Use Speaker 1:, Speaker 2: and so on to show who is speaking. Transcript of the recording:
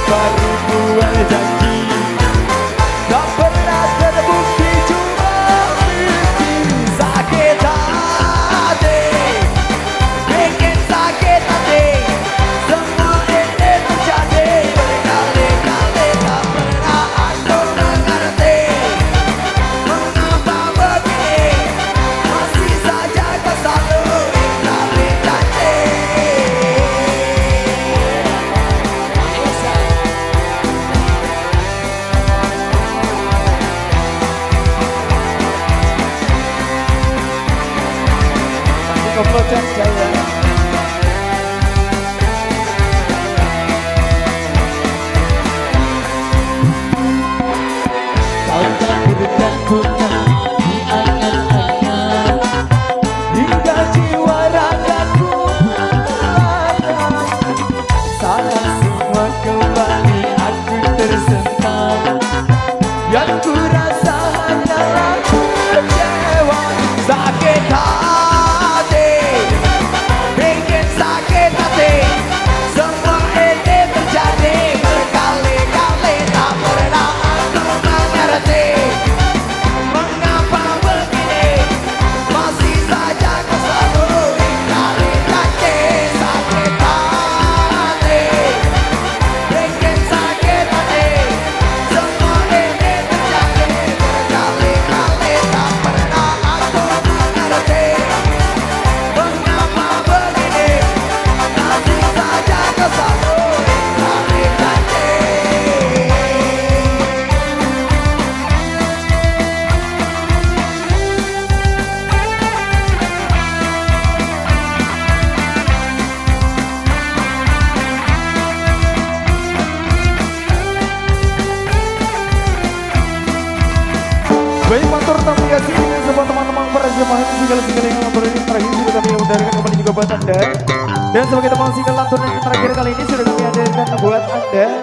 Speaker 1: baru buat janji, tak pernah terbukti, cuma mimpi. Sakit hati, bikin sakit hati, semua ini terjadi berkali-kali. Tak pernah aku mengerti mengapa begini, masih saja kau selalu ingkari janji. Komplotan saya. Kau takdirkan bunga di angan-angan, hingga jiwa ragaku melayang. Saat semua kembali aku tersentak, yang ku rasa hanyalah kecewa. Sakit hati, bikin sakit hati, semua ini terjadi berkali-kali. Tak pernah aku mengerti mengapa begini, masih saja kau selalu ingkari janji. Sakit hati, bikin sakit hati, semua ini terjadi berkali-kali. Tak pernah aku mengerti mengapa begini, masih saja kau selalu ingkari janji. Baik, matur terima kasih dengan semua teman-teman para jemaah single-single yang ini terakhir sudah kami udarakan kembali juga buat Anda. Dan sebagai teman single lantunan yang terakhir kali ini sudah kami hadirkan buat Anda.